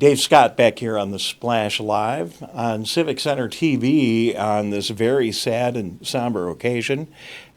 Dave Scott back here on the Splash Live on Civic Center TV on this very sad and somber occasion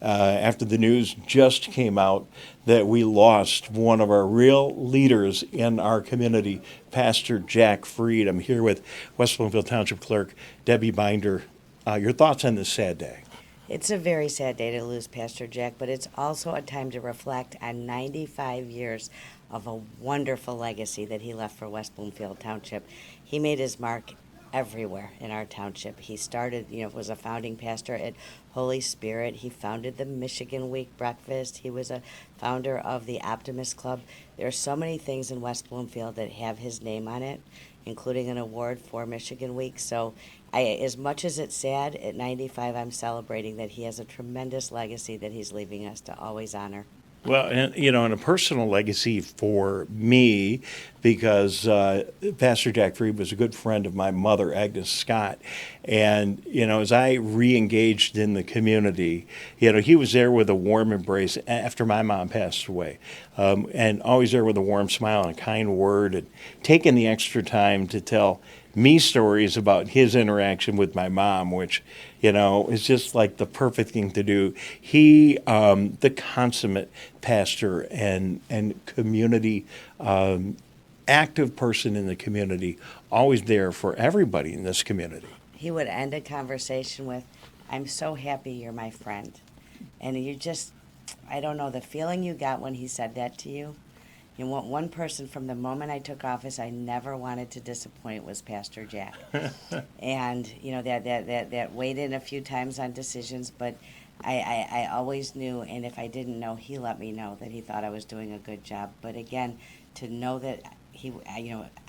after the news just came out that we lost one of our real leaders in our community, Pastor Jack Freed. I'm here with West Bloomfield Township Clerk Debbie Binder. Your thoughts on this sad day? It's a very sad day to lose Pastor Jack, but it's also a time to reflect on 95 years of a wonderful legacy that he left for West Bloomfield Township. He made his mark everywhere in our township. He started, was a founding pastor at Holy Spirit. He founded the Michigan Week Breakfast. He was a founder of the Optimist Club. There are so many things in West Bloomfield that have his name on it, including an award for Michigan Week. So as much as it's sad, at 95, I'm celebrating that he has a tremendous legacy that he's leaving us to always honor. Well, and a personal legacy for me, because Pastor Jack Freed was a good friend of my mother, Agnes Scott. And, as I re-engaged in the community, he was there with a warm embrace after my mom passed away. And always there with a warm smile and a kind word, and taking the extra time to tell me stories about his interaction with my mom, which, is just like the perfect thing to do. He, the consummate pastor and community, active person in the community, always there for everybody in this community. He would end a conversation with, "I'm so happy you're my friend." And you just, I don't know, the feeling you got when he said that to you. You want one person from the moment I took office I never wanted to disappoint was Pastor Jack. And, that weighed in a few times on decisions, but I always knew, and if I didn't know, he let me know that he thought I was doing a good job. But again, to know that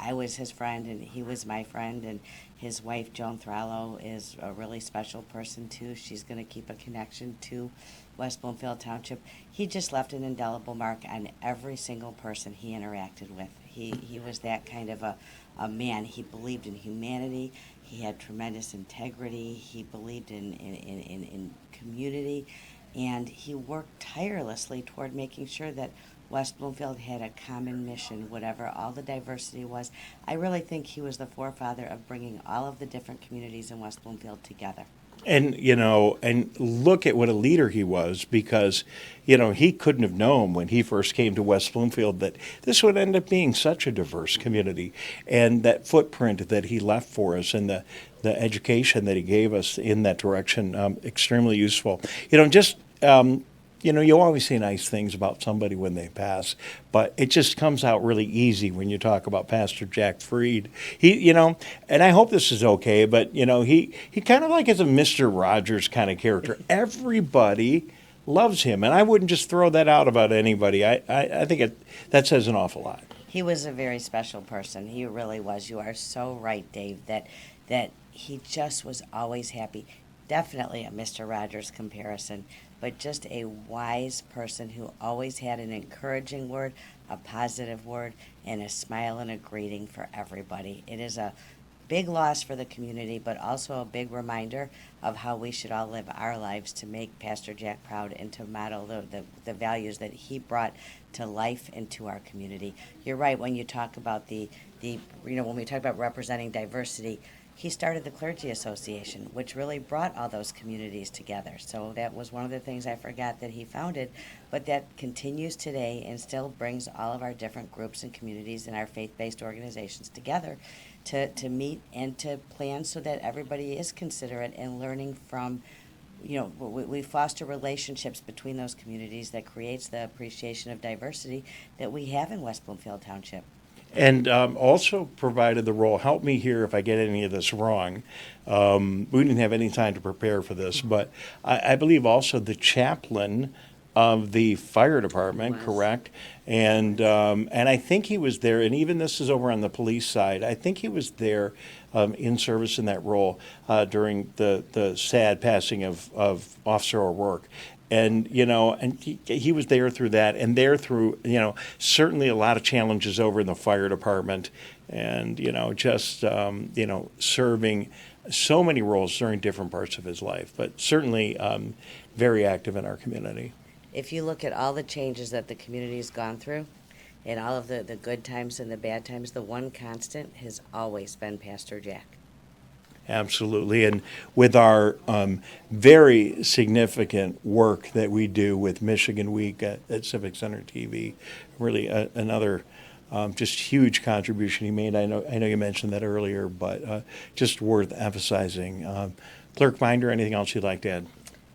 I was his friend and he was my friend, and his wife, Joan Thrallo, is a really special person too. She's going to keep a connection to West Bloomfield Township. He just left an indelible mark on every single person he interacted with. He was that kind of a man. He believed in humanity. He had tremendous integrity. He believed in community, and he worked tirelessly toward making sure that West Bloomfield had a common mission, whatever all the diversity was. I really think he was the forefather of bringing all of the different communities in West Bloomfield together. And, and look at what a leader he was, because, he couldn't have known when he first came to West Bloomfield that this would end up being such a diverse community. And that footprint that he left for us, and the education that he gave us in that direction, extremely useful. You always say nice things about somebody when they pass, but it just comes out really easy when you talk about Pastor Jack Freed. And I hope this is okay, but, he kind of like is a Mr. Rogers kind of character. Everybody loves him, and I wouldn't just throw that out about anybody. I think that says an awful lot. He was a very special person. He really was. You are so right, Dave, that he just was always happy. Definitely a Mr. Rogers comparison, but just a wise person who always had an encouraging word, a positive word, and a smile and a greeting for everybody. It is a big loss for the community, but also a big reminder of how we should all live our lives to make Pastor Jack proud and to model the values that he brought to life and to our community. You're right when you talk about when we talk about representing diversity. He started the Clergy Association, which really brought all those communities together. So that was one of the things I forgot that he founded, but that continues today and still brings all of our different groups and communities and our faith-based organizations together to meet and to plan so that everybody is considerate and learning from, we foster relationships between those communities that creates the appreciation of diversity that we have in West Bloomfield Township. And also provided the role, help me here if I get any of this wrong. We didn't have any time to prepare for this, but I believe also the chaplain of the fire department, correct? And I think he was there, and even this is over on the police side, I think he was there in service in that role during the sad passing of Officer O'Rourke. And, and he was there through that, and there through, certainly a lot of challenges over in the fire department, and, serving so many roles during different parts of his life, but certainly very active in our community. If you look at all the changes that the community has gone through, In all of the good times and the bad times, the one constant has always been Pastor Jack. Absolutely. And with our very significant work that we do with Michigan Week at Civic Center TV, really another just huge contribution he made. I know you mentioned that earlier, but just worth emphasizing. Clerk Binder, anything else you'd like to add?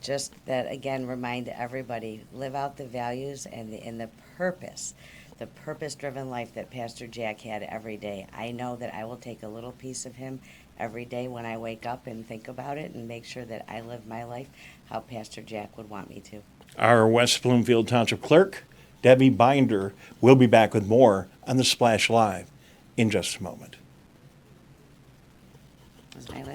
Just that, again, remind everybody, live out the values and the purpose, the purpose-driven life that Pastor Jack had every day. I know that I will take a little piece of him every day when I wake up and think about it and make sure that I live my life how Pastor Jack would want me to. Our West Bloomfield Township Clerk, Debbie Binder, will be back with more on the Splash Live in just a moment. Was my